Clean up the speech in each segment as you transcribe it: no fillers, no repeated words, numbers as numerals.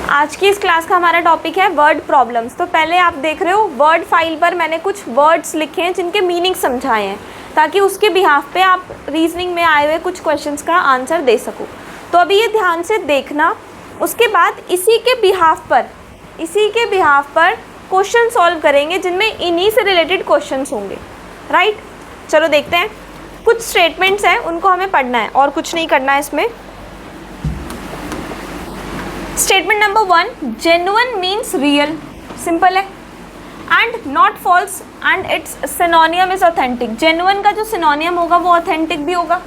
आज की इस क्लास का हमारा टॉपिक है वर्ड प्रॉब्लम्स। तो पहले आप देख रहे हो वर्ड फाइल पर मैंने कुछ वर्ड्स लिखे हैं जिनके मीनिंग समझाए हैं, ताकि उसके बिहाफ पे आप रीजनिंग में आए हुए कुछ क्वेश्चंस का आंसर दे सको। तो अभी ये ध्यान से देखना, उसके बाद इसी के बिहाफ पर क्वेश्चन सॉल्व करेंगे जिनमें इन्हीं से रिलेटेड क्वेश्चंस होंगे। राइट, चलो देखते हैं। कुछ स्टेटमेंट्स हैं, उनको हमें पढ़ना है और कुछ नहीं करना है इसमें। Statement number 1, genuine means real, simple है, and not false and its synonym is authentic. Genuine का जो सिनोनियम होगा वो ऑथेंटिक भी होगा।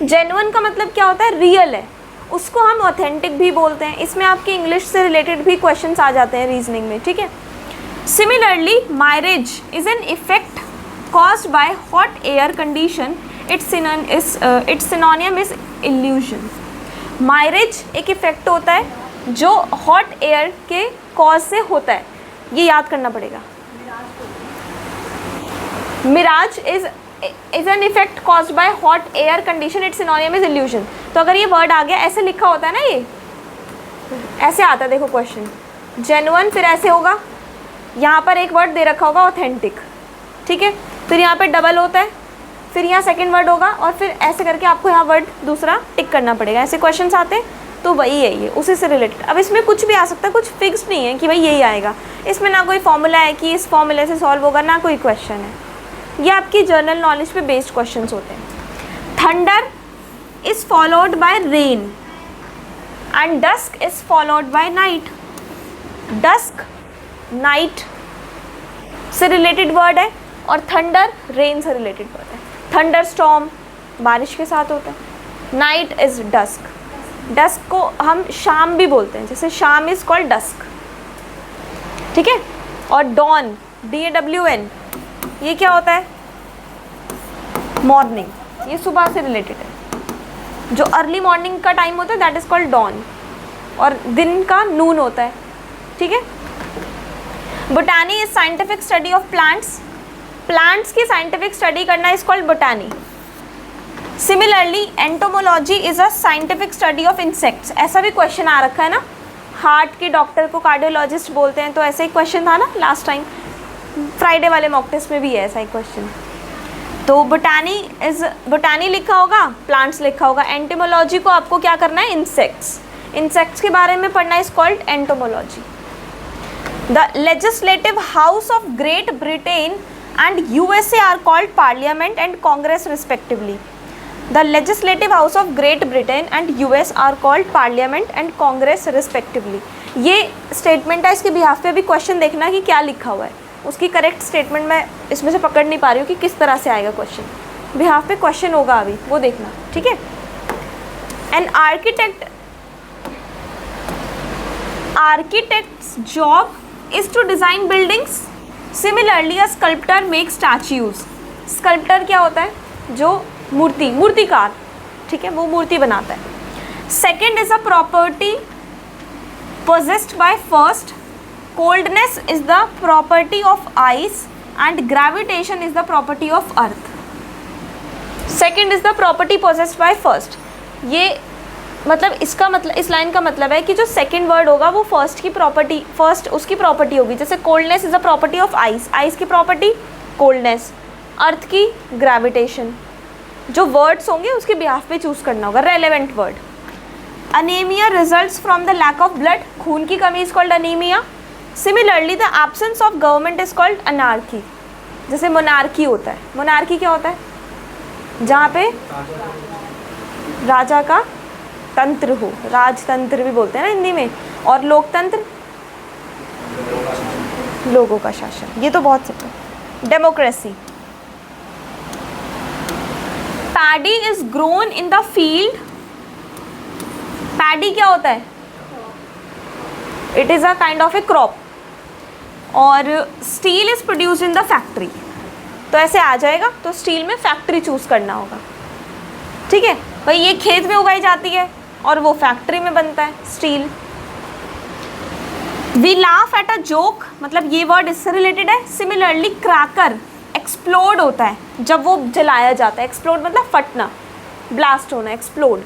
जेन्युइन का मतलब क्या होता है? रियल है, उसको हम ऑथेंटिक भी बोलते हैं। इसमें आपके इंग्लिश से रिलेटेड भी क्वेश्चंस आ जाते हैं रीजनिंग में, ठीक है। Similarly mirage is an effect caused by hot air condition, its synonym is illusion. Mirage एक इफेक्ट होता है जो हॉट एयर के कॉज से होता है, ये याद करना पड़ेगा। Mirage is an effect caused by hot air condition, its synonym is illusion. तो अगर ये वर्ड आ गया, ऐसे लिखा होता है ना, ये ऐसे आता है, देखो क्वेश्चन जेन्युइन, फिर ऐसे होगा, यहाँ पर एक वर्ड दे रखा होगा ऑथेंटिक, ठीक है, फिर यहाँ पे डबल होता है, फिर यहाँ सेकंड वर्ड होगा, और फिर ऐसे करके आपको यहाँ वर्ड दूसरा टिक करना पड़ेगा। ऐसे क्वेश्चंस आते हैं, तो वही है ये, उसी से रिलेटेड। अब इसमें कुछ भी आ सकता है, कुछ फिक्स नहीं है कि भाई यही आएगा। इसमें ना कोई फॉर्मूला है कि इस फॉर्मूले से सॉल्व होगा, ना कोई क्वेश्चन है। ये आपकी जनरल नॉलेज पे बेस्ड क्वेश्चंस होते हैं। Thunder is followed by rain and dusk is followed by night. Dusk night से रिलेटेड वर्ड है और थंडर रेन से रिलेटेड वर्ड है। थंडर स्टॉर्म बारिश के साथ होता है। नाइट इज डस्क, डस्क को हम शाम भी बोलते हैं, जैसे शाम इज कॉल्ड डस्क, ठीक है। और डॉन, DAWN, ये क्या होता है? मॉर्निंग, ये सुबह से रिलेटेड है। जो अर्ली मॉर्निंग का टाइम होता है दैट इज कॉल्ड डॉन, और दिन का नून होता है, ठीक है। बोटानी is scientific study of plants. Plants की साइंटिफिक स्टडी करना is called बोटानी। Similarly entomology is a scientific study of insects. ऐसा भी क्वेश्चन आ रखा है ना, हार्ट के डॉक्टर को कार्डियोलॉजिस्ट बोलते हैं, तो ऐसा ही क्वेश्चन था ना लास्ट टाइम, फ्राइडे वाले मॉक टेस्ट में भी है ऐसा ही क्वेश्चन। तो बोटानी लिखा होगा, प्लांट्स लिखा होगा। एंटोमोलॉजी को आपको क्या करना है? इंसेक्ट्स के बारे में पढ़ना is called entomology. The legislative house of great Britain and USA are called Parliament and Congress respectively. The legislative house of Great Britain and US are called Parliament and Congress respectively. ये statement है, इसके behalf पे भी question देखना कि क्या लिखा हुआ है। उसकी करेक्ट स्टेटमेंट मैं इसमें से पकड़ नहीं पा रही हूँ कि किस तरह से आएगा क्वेश्चन। बिहाफ पे क्वेश्चन होगा अभी, वो देखना, ठीक है। An architect's job is to design buildings. Similarly a sculptor make statues. Sculptor क्या होता है? जो मूर्तिकार, ठीक है, वो मूर्ति बनाता है। Second is a property possessed by first. Coldness is the property of ice and gravitation is the property of earth. Second is the property possessed by first. ये मतलब इसका मतलब, इस लाइन का मतलब है कि जो सेकंड वर्ड होगा वो फर्स्ट उसकी प्रॉपर्टी होगी। जैसे coldness is a property of ice, ice की प्रॉपर्टी कोल्डनेस, अर्थ की ग्रेविटेशन। जो वर्ड्स होंगे उसके बिहाफ पे चूज करना होगा relevant word. Anaemia results from the lack of blood. खून की कमी is called anaemia. Similarly the absence of government is called anarchy. जैसे मोनार्की होता है। मोनार्की क्या होता है? जहाँ पे राजा का तंत्र हो, राजतंत्र भी बोलते हैं ना हिंदी में। और लोकतंत्र, लोगों का शासन, ये तो बहुत simple. Democracy. Paddy is grown in the field. Paddy क्या होता है? It is a kind of a crop. और steel is produced in the factory. तो ऐसे आ जाएगा, तो स्टील में फैक्ट्री चूज करना होगा, ठीक है भाई। ये खेत में उगाई जाती है और वो फैक्ट्री में बनता है steel. We laugh at a joke, मतलब ये वर्ड इससे रिलेटेड है। सिमिलरली क्रैकर एक्सप्लोड होता है जब वो जलाया जाता है। एक्सप्लोड मतलब फटना, ब्लास्ट होना, एक्सप्लोड।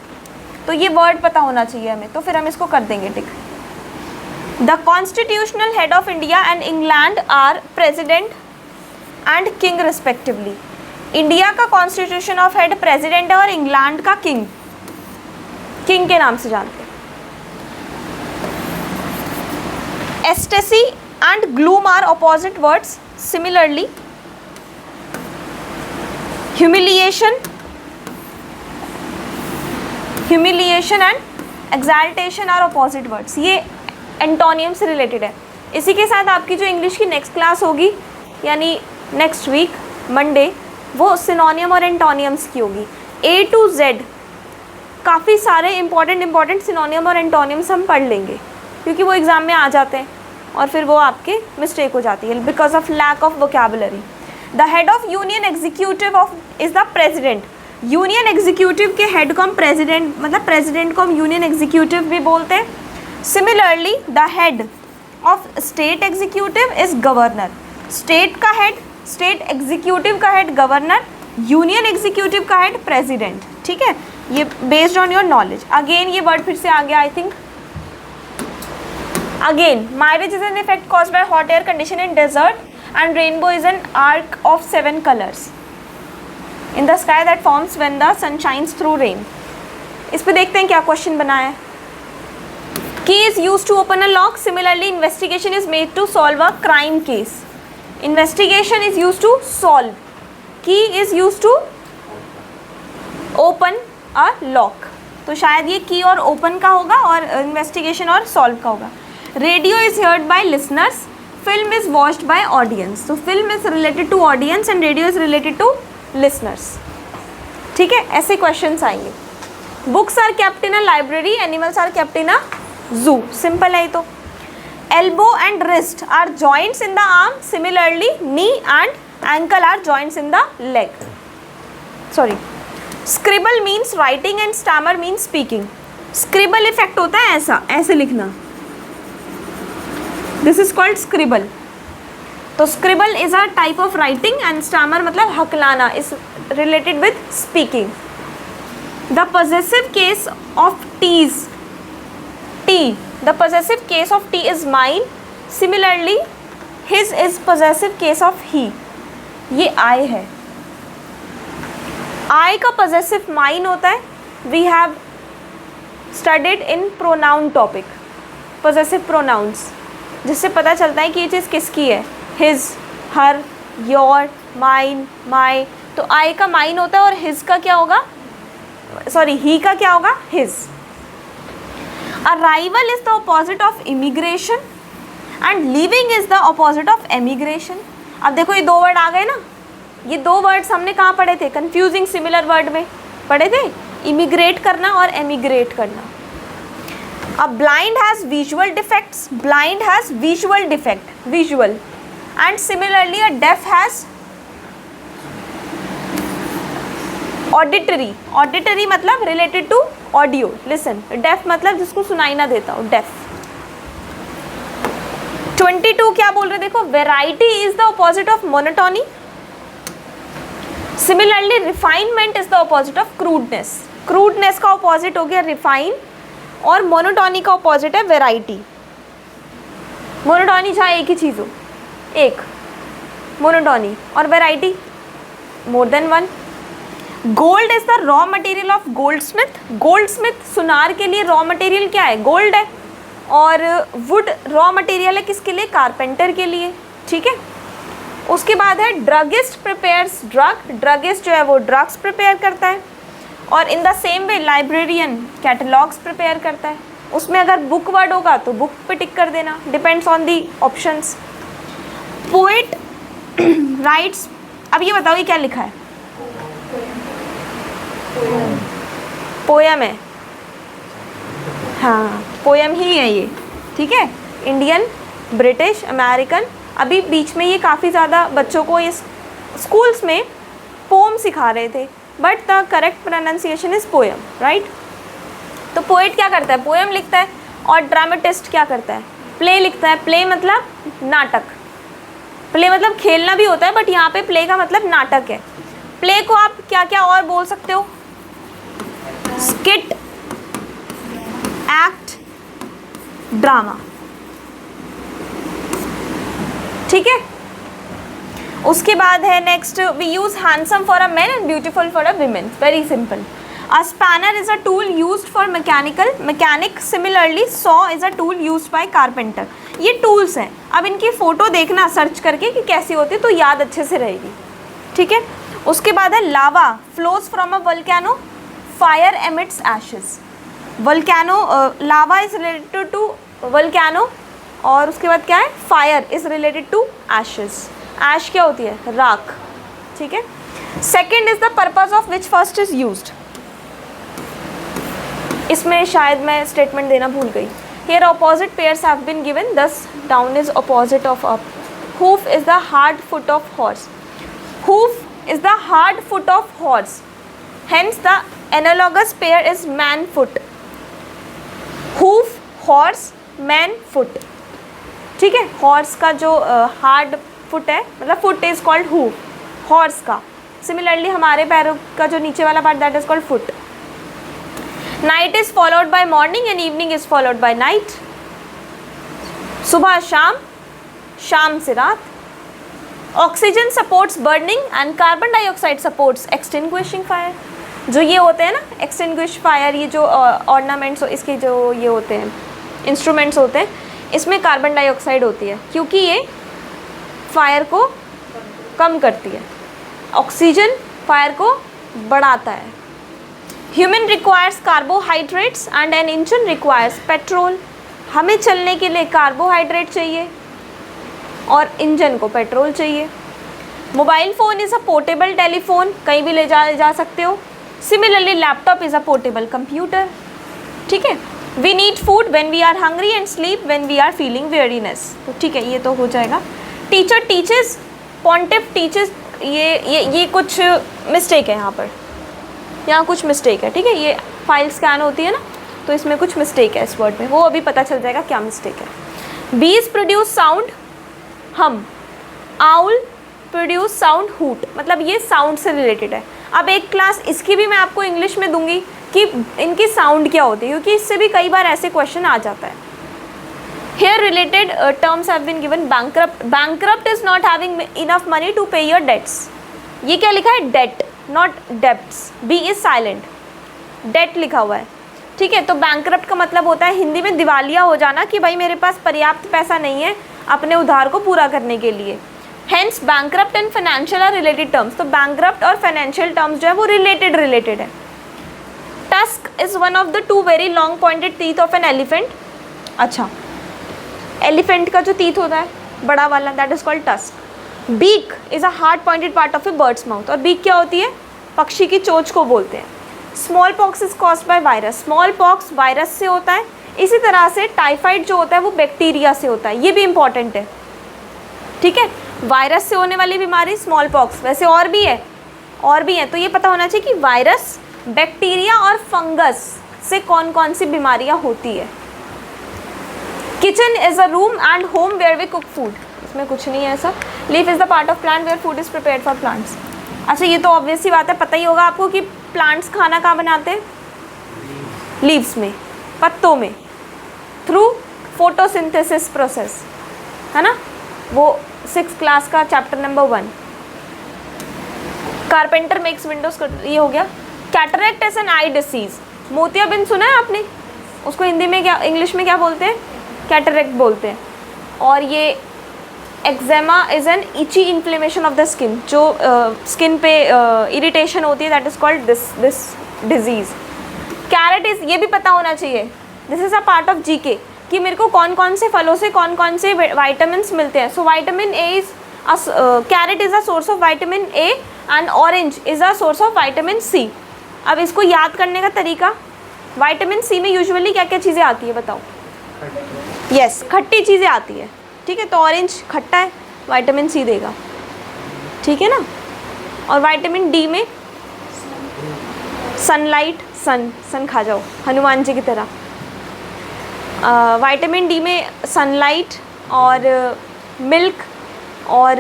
तो ये वर्ड पता होना चाहिए हमें, तो फिर हम इसको कर देंगे tick. The constitutional head of India and England are president and king respectively. India का कॉन्स्टिट्यूशन ऑफ हेड प्रेसिडेंट है और इंग्लैंड का किंग, किंग के नाम से जानते हैं। Ecstasy and gloom are opposite words, similarly humiliation and exaltation are opposite words, ये एंटोनियम से रिलेटेड है। इसी के साथ आपकी जो इंग्लिश की नेक्स्ट क्लास होगी यानी नेक्स्ट वीक मंडे, वो सिनोनियम और एंटोनियम्स की होगी। A to Z काफ़ी सारे इंपॉर्टेंट सिनोनियम और एंटोनियम्स हम पढ़ लेंगे, क्योंकि वो एग्ज़ाम में आ जाते हैं और फिर वो आपके मिस्टेक हो जाती है because of lack of vocabulary. The head of union executive of is the president. Union executive के हेड को हम प्रेसिडेंट, मतलब प्रेसिडेंट को हम यूनियन एग्जीक्यूटिव भी बोलते हैं। Similarly the head of state executive is governor. State का हेड, स्टेट एग्जीक्यूटिव का हेड गवर्नर, यूनियन एग्जीक्यूटिव का हेड प्रेसिडेंट। ठीक है, ये based on your knowledge. Again ये वर्ड फिर से आ गया I think. Again mileage is an effect caused by hot air condition in desert and rainbow is an arc of 7 colours in the sky that forms when the sun shines through rain. इस पे देखते हैं क्या question बना है। Key is used to open a lock, similarly investigation is made to solve a crime case. Investigation is used to solve. Key is used to open a lock. तो शायद ये की और ओपन का होगा और इन्वेस्टिगेशन और सॉल्व का होगा। Radio is heard by listeners, film is watched by audience. तो film is related to audience and radio is related to listeners. ठीक है, ऐसे क्वेश्चंस आएंगे। Books are kept in a library, animals are kept in a zoo. Simple है ये तो। Elbow and wrist are joints in the arm. Similarly, knee and ankle are joints in the leg. Sorry. Scribble means writing and stammer means speaking. Scribble effect होता है ऐसा, ऐसे लिखना. This is called scribble. तो scribble is a type of writing and stammer मतलब हकलाना is related with speaking. The possessive case of T's. T. The possessive case of T is mine. Similarly, his is possessive case of he. ये I है. I का possessive mine होता है. We have studied in pronoun topic. Possessive pronouns, जिससे पता चलता है कि ये चीज़ किसकी है. His, her, your, mine, my. तो I का mine होता है और his का क्या होगा? Sorry, he का क्या होगा? His. Arrival is the opposite of immigration and leaving is the opposite of emigration. अब देखो ये 2 वर्ड आ गए ना, ये 2 वर्ड्स हमने कहाँ पढ़े थे? कंफ्यूजिंग सिमिलर वर्ड में पढ़े थे, इमिग्रेट करना और एमिग्रेट करना। अब blind has visual defects, blind has visual defect, visual, and similarly a deaf has auditory. Auditory मतलब related to audio, listen. Deaf मतलब जिसको सुनाई ना देता हो, डेफ। 22 क्या बोल रहे देखो, variety is the opposite of monotony. Similarly refinement is the opposite of crudeness. Crudeness का ऑपोजिट हो गया रिफाइन और मोनोटोनी का ऑपोजिट है वेराइटी। मोनोटोनी चाहे एक ही चीज़ हो, एक मोनोटोनी, और variety more than one. Gold is the raw material of gold Smith. Gold Smith सुनार के लिए रॉ मटेरियल क्या है? गोल्ड है। और वुड रॉ मटेरियल है किसके लिए? कारपेंटर के लिए। ठीक है, उसके बाद है ड्रगिस्ट प्रिपेयर्स ड्रग। ड्रगिस्ट जो है वो ड्रग्स प्रिपेयर करता है। और in the same way librarian catalogues prepare करता है। उसमें अगर बुक वर्ड होगा तो बुक पे टिक कर देना, depends on the options. Poet rights, अब ये बताओ ये क्या लिखा है? पोयम है, हाँ पोयम ही है ये। ठीक है, इंडियन, ब्रिटिश, अमेरिकन। अभी बीच में ये काफ़ी ज़्यादा बच्चों को इस स्कूल्स में पोम सिखा रहे थे, but the correct pronunciation is poem, right. तो पोएट क्या करता है? पोयम लिखता है। और ड्रामेटिस्ट क्या करता है? प्ले लिखता है। प्ले मतलब नाटक। प्ले मतलब खेलना भी होता है, बट यहाँ पे प्ले का मतलब नाटक है। प्ले को आप क्या क्या और बोल सकते हो? Skit, act, drama. ठीक है। उसके बाद है next, we use handsome for a man and beautiful for a women, very simple. A spanner is a tool used for mechanic, similarly saw is a tool used by carpenter. ये tools हैं, अब इनकी photo देखना search करके कि कैसी होती है, तो याद अच्छे से रहेगी, ठीक है। उसके बाद है lava flows from a volcano, fire emits ashes. Volcano, lava is related to volcano, और उसके बाद क्या है, fire is related to ashes. Ash क्या होती है, राख, ठीक है। Second is the purpose of which first is used. इसमें शायद मैं स्टेटमेंट देना भूल गई। Here opposite pairs have been given, thus down is opposite of up. Hoof is the hard foot of horse. Hoof is the hard foot of horse. Hence the analogous pair is man foot. Hoof, horse, man foot. ठीक है, horse का जो hard foot है, मतलब foot is called hoof. Horse का similarly हमारे पैरों का जो नीचे वाला part that is called foot. Night is followed by morning and evening is followed by night. सुबह शाम, शाम से रात. Oxygen supports burning and carbon dioxide supports extinguishing fire. जो ये होते हैं ना extinguish fire, ये जो ornaments इसके जो ये होते हैं instruments होते हैं, इसमें कार्बन डाइऑक्साइड होती है क्योंकि ये फायर को कम करती है, ऑक्सीजन फायर को बढ़ाता है। Human requires carbohydrates and an engine requires petrol. हमें चलने के लिए कार्बोहाइड्रेट चाहिए और इंजन को पेट्रोल चाहिए। Mobile phone is a portable telephone, कहीं भी ले जा सकते हो। Similarly laptop is a portable computer, ठीक है। We need food when we are hungry and sleep when we are feeling weariness, तो ठीक है, ये तो हो जाएगा। टीचर टीचेस, पॉन्टिफ टीचेस, ये कुछ मिस्टेक है यहाँ कुछ मिस्टेक है, ठीक है। ये फाइल स्कैन होती है ना, तो इसमें कुछ मिस्टेक है इस वर्ड में, वो अभी पता चल जाएगा क्या मिस्टेक है। बीज प्रोड्यूस साउंड हम, आउल प्रोड्यूस साउंड हूट, मतलब ये साउंड से रिलेटेड है। अब एक क्लास इसकी भी मैं आपको इंग्लिश में दूंगी कि इनकी साउंड क्या होती है, क्योंकि इससे भी कई बार ऐसे क्वेश्चन आ जाता है। Here related terms have been given. Bankrupt is not having enough money to pay your debts. ये क्या लिखा है, debt not debts. B is silent. debt लिखा हुआ है, ठीक है। तो bankrupt का मतलब होता है हिंदी में दिवालिया हो जाना, कि भाई मेरे पास पर्याप्त पैसा नहीं है अपने उधार को पूरा करने के लिए। Hence bankrupt and financial are related terms. तो bankrupt और financial terms जो है वो related है। Tusk is one of the two very long pointed teeth of an elephant. अच्छा, एलिफेंट का जो टीथ होता है बड़ा वाला, that is called tusk. Beak is a hard pointed part of a bird's mouth, और बीक क्या होती है, पक्षी की चोंच को बोलते हैं। Smallpox is caused by virus, smallpox virus से होता है। इसी तरह से टाइफाइड जो होता है वो बैक्टीरिया से होता है, ये भी इंपॉर्टेंट है, ठीक है। वायरस से होने वाली बीमारी स्मॉल पॉक्स, वैसे और भी है, तो ये पता होना चाहिए कि वायरस, बैक्टीरिया और फंगस से कौन कौन सी बीमारियाँ होती है। Kitchen is a room and home where we cook food, इसमें कुछ नहीं है ऐसा। Leaf is the part of plant where food is prepared for plants. अच्छा, ये तो ऑब्वियस सी बात है, पता ही होगा आपको कि प्लांट्स खाना कहाँ बनाते हैं, लीव्स में, पत्तों में, थ्रू फोटोसिंथेसिस प्रोसेस, है ना, वो 6th क्लास का chapter number 1। Carpenter makes Windows, ये हो गया। Cataract is an I disease, मोतियाबिंद सुना है आपने, उसको हिंदी में क्या, इंग्लिश में क्या बोलते हैं, कैटरेक्ट बोलते हैं। और ये eczema is an itchy inflammation of the skin, जो स्किन पे इरिटेशन होती है, that is called this disease. Carrot is, ये भी पता होना चाहिए, this is a part of GK, कि मेरे को कौन कौन से फलों से कौन कौन से वाइटामिन मिलते हैं। So vitamin A is, carrot is a source of vitamin A and orange is a source of vitamin C. अब इसको याद करने का तरीका, वाइटामिन सी में यूजुअली क्या क्या चीज़ें आती है बताओ, यस, खट्टी चीज़ें आती है, ठीक है। तो ऑरेंज खट्टा है, विटामिन सी देगा, ठीक है ना। और विटामिन डी में सनलाइट, सन खा जाओ हनुमान जी की तरह। विटामिन डी में सनलाइट और मिल्क और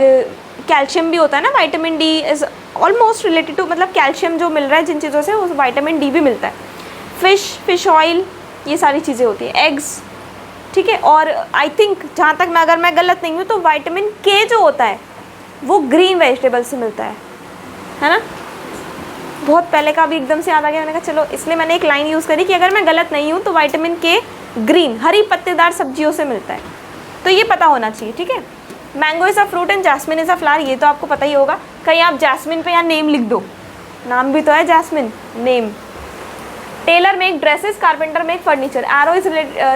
कैल्शियम भी होता है ना। Vitamin D is almost related to, मतलब कैल्शियम जो मिल रहा है जिन चीज़ों से, उस विटामिन डी भी मिलता है। फिश ऑयल, ये सारी चीज़ें होती हैं। एग्स, ठीक है। और आई थिंक जहाँ तक मैं, अगर मैं गलत नहीं हूँ तो विटामिन के जो होता है वो ग्रीन वेजिटेबल से मिलता है ना। बहुत पहले का भी एकदम से याद आ गया, मैंने कहा चलो, इसलिए मैंने एक लाइन यूज़ करी कि अगर मैं गलत नहीं हूँ तो विटामिन के ग्रीन हरी पत्तेदार सब्जियों से मिलता है, तो ये पता होना चाहिए, ठीक है। Mango is a fruit and jasmine is a flower, ये तो आपको पता ही होगा। कहीं आप जैस्मिन पे यहाँ नेम लिख दो, नाम भी तो है jasmine, name. Tailor make dresses, carpenter make furniture. Arrow is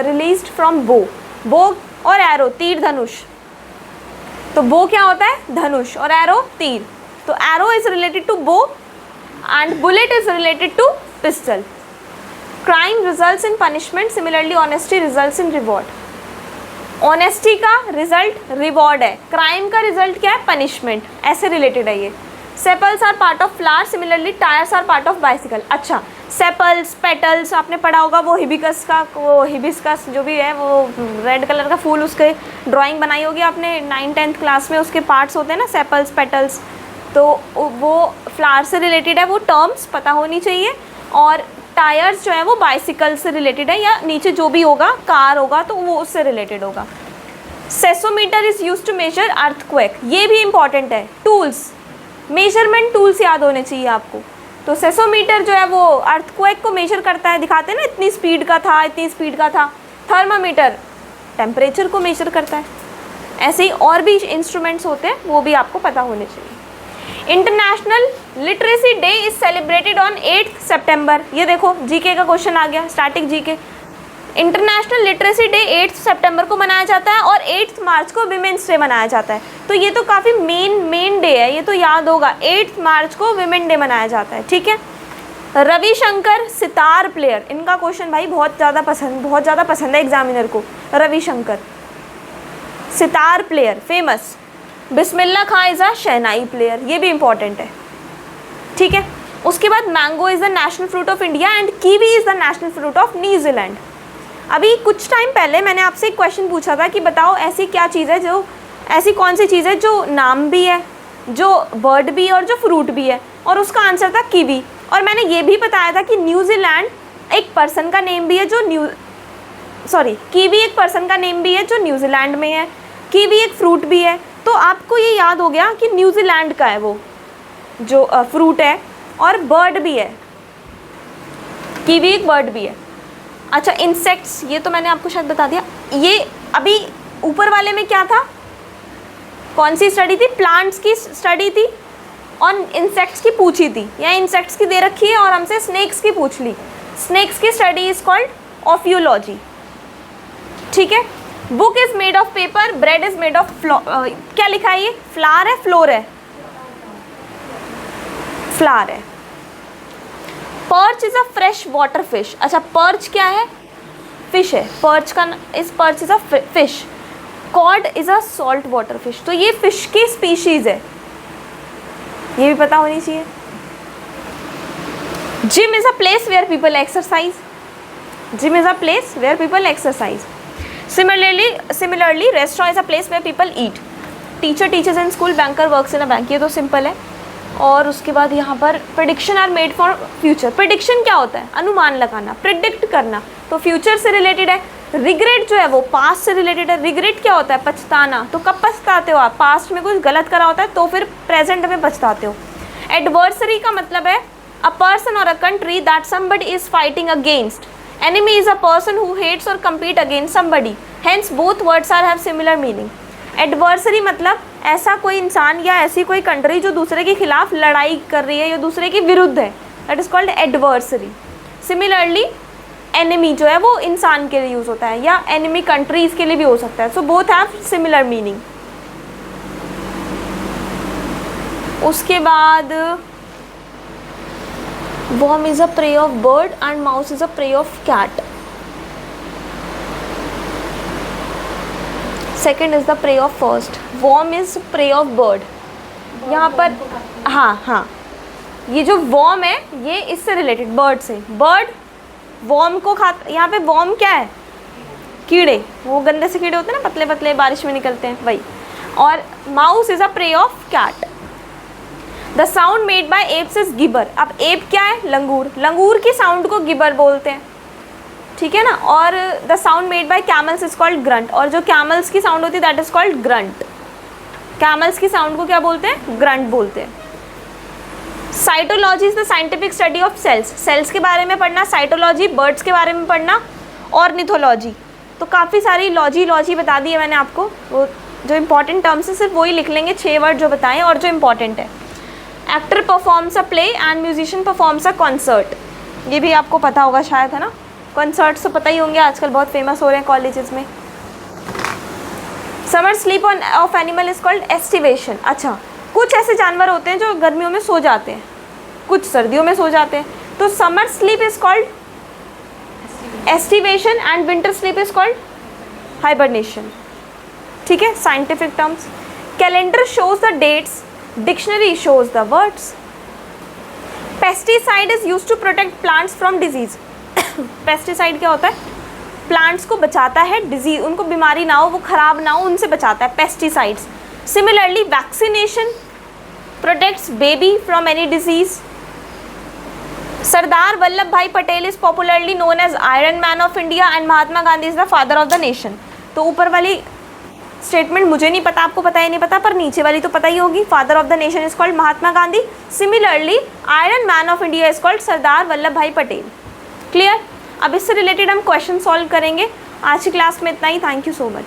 released from bow, bow और एरो तीर धनुष, तो बो क्या होता है, धनुष, और एरो तीर, तो arrow is related to bow and bullet is related to pistol. Crime results in punishment, similarly honesty results in reward. Honesty का रिजल्ट रिवॉर्ड है, क्राइम का रिजल्ट क्या है, पनिशमेंट, ऐसे रिलेटेड है ये। Sepals are part of flower, similarly tyres are part of bicycle. अच्छा, sepals, petals आपने पढ़ा होगा, वो हिबिस्कस का, वो हिबिस्कस जो भी है, वो रेड कलर का फूल, उसके ड्राइंग बनाई होगी आपने 9th-10th क्लास में, उसके पार्ट्स होते हैं ना, सेपल्स, पेटल्स, तो वो फ्लावर से रिलेटेड है, वो टर्म्स पता होनी चाहिए। और टायर्स जो है वो बाइसिकल से रिलेटेड है, या नीचे जो भी होगा, कार होगा तो वो उससे रिलेटेड होगा। Seismometer is use to measure earthquake, ये भी इंपॉर्टेंट है। टूल्स, मेजरमेंट टूल्स याद होने चाहिए आपको। तो सेसोमीटर जो है वो अर्थक्वेक को मेजर करता है, दिखाते हैं ना इतनी स्पीड का था, इतनी स्पीड का था। थर्मामीटर टेम्परेचर को मेजर करता है। ऐसे ही और भी इंस्ट्रूमेंट्स होते हैं, वो भी आपको पता होने चाहिए। International literacy day is celebrated on 8 सितंबर। ये देखो जीके का क्वेश्चन आ गया, static GK. International literacy day 8 सितंबर को मनाया जाता है और 8 मार्च को विमेंस डे मनाया जाता है। तो ये तो काफ़ी मेन डे है, ये तो याद होगा, 8 मार्च को विमेन डे मनाया जाता है, ठीक है। रविशंकर सितार प्लेयर, इनका क्वेश्चन भाई बहुत ज़्यादा पसंद है एग्जामिनर को। Ravishankar sitar player famous. Bismillah Khan is a shehnai player, ये भी इंपॉर्टेंट है, ठीक है। उसके बाद mango is the national fruit of India and kiwi is the national fruit of New Zealand. अभी कुछ टाइम पहले मैंने आपसे एक क्वेश्चन पूछा था कि बताओ ऐसी क्या चीज़ है जो, ऐसी कौन सी चीज़ है जो नाम भी है, जो बर्ड भी है और जो फ्रूट भी है, और उसका आंसर था कीवी। और मैंने ये भी बताया था कि न्यूजीलैंड एक पर्सन का नेम भी है जो कीवी एक पर्सन का नेम भी है जो न्यूजीलैंड में है, कीवी एक फ्रूट भी है। तो आपको ये याद हो गया कि न्यूजीलैंड का है वो जो फ्रूट है, और बर्ड भी है, कीवी एक बर्ड भी है। अच्छा, इंसेक्ट्स, ये तो मैंने आपको शायद बता दिया। ये अभी ऊपर वाले में क्या था, कौन सी स्टडी थी, प्लांट्स की स्टडी थी और इंसेक्ट्स की पूछी थी, या इंसेक्ट्स की दे रखी है और हमसे स्नेक्स की पूछ ली। स्नेक्स की स्टडी इज कॉल्ड ऑफियोलॉजी, ठीक है। Book is made of paper, bread is made of क्या लिखा है ये, फ्लावर है, फ्लोर है, फ्लावर है। Perch is a fresh water fish. अच्छा, पर्च क्या है, फिश है, perch is a fish. Cod is a salt water fish, तो ये फिश की स्पीशीज है, ये भी पता होनी चाहिए। Gym is a place where people exercise, gym is a place where people exercise. Similarly restaurant is a place where people eat. Teacher teachers in school, banker works in a bank, ये तो simple है। और उसके बाद यहाँ पर prediction are made for future. Prediction क्या होता है, अनुमान लगाना, प्रिडिक्ट करना, तो फ्यूचर से रिलेटेड है। रिग्रेट जो है वो पास्ट से रिलेटेड है। रिग्रेट क्या होता है, पछताना, तो कब पछताते हो आप, पास्ट में कुछ गलत करा होता है तो फिर प्रेजेंट में पछताते हो। एडवर्सरी का मतलब है a person or a country that somebody is fighting against. Enemy is a person who hates or compete against somebody, hence both words are have similar meaning. Adversary मतलब ऐसा कोई इंसान या ऐसी कोई कंट्री जो दूसरे के खिलाफ लड़ाई कर रही है या दूसरे के विरुद्ध है, that is called adversary. Similarly enemy जो है वो इंसान के लिए यूज होता है, या एनिमी कंट्रीज के लिए भी हो सकता है। So both have similar meaning. उसके बाद worm is a prey of bird and mouse is a prey of cat. Second is the prey of first. Worm is prey of bird. यहाँ पर हाँ ये जो worm है ये इससे रिलेटेड, बर्ड से। बर्ड worm को खाता, यहाँ पे worm क्या है, कीड़े, वो गंदे से कीड़े होते हैं ना, पतले पतले बारिश में निकलते हैं, वही। और mouse is a prey of cat. The sound made by apes is gibber. अब एप क्या है, लंगूर, लंगूर की साउंड को गिबर बोलते हैं, ठीक है ना। और the sound made by camels is called grunt, और जो कैमल्स की साउंड होती है that is called grunt. Camels की साउंड को क्या बोलते हैं? ग्रंट बोलते हैं। Cytology is the scientific study of cells, cells के बारे में पढ़ना, साइटोलॉजी बर्ड्स के बारे में पढ़ना, ऑर्निथोलॉजी। तो काफ़ी सारी लॉजी बता दी है मैंने आपको, वो जो इंपॉर्टेंट टर्म्स है सिर्फ वही लिख लेंगे, 6 वर्ड जो बताएं और जो इंपॉर्टेंट है। Actor performs a play and musician performs a concert, ये भी आपको पता होगा शायद, है ना। कॉन्सर्ट्स तो पता ही होंगे, आजकल बहुत फेमस हो रहे हैं कॉलेजेस में। Summer sleep of animal is called aestivation. अच्छा, कुछ ऐसे जानवर होते हैं जो गर्मियों में सो जाते हैं, कुछ सर्दियों में सो जाते हैं, तो summer sleep is called aestivation and winter sleep is called hibernation. ठीक है, scientific terms. Calendar shows the dates, dictionary shows the words. Pesticide is used to protect plants from disease. Pesticide क्या होता है? प्लांट्स को बचाता है disease, उनको बीमारी ना हो, वो खराब ना हो, उनसे बचाता है, pesticides. Similarly vaccination protects baby from any disease. Sardar Vallabhbhai Patel is popularly known as iron man of India and Mahatma Gandhi is the father of the nation. तो ऊपर वाली स्टेटमेंट मुझे नहीं पता, आपको पता है नहीं पता, पर नीचे वाली तो पता ही होगी। Father of the nation is called Mahatma Gandhi, similarly iron man of India is called Sardar Vallabhbhai Patel. Clear? अब इससे रिलेटेड हम क्वेश्चन सॉल्व करेंगे। आज की क्लास में इतना ही। Thank you so much.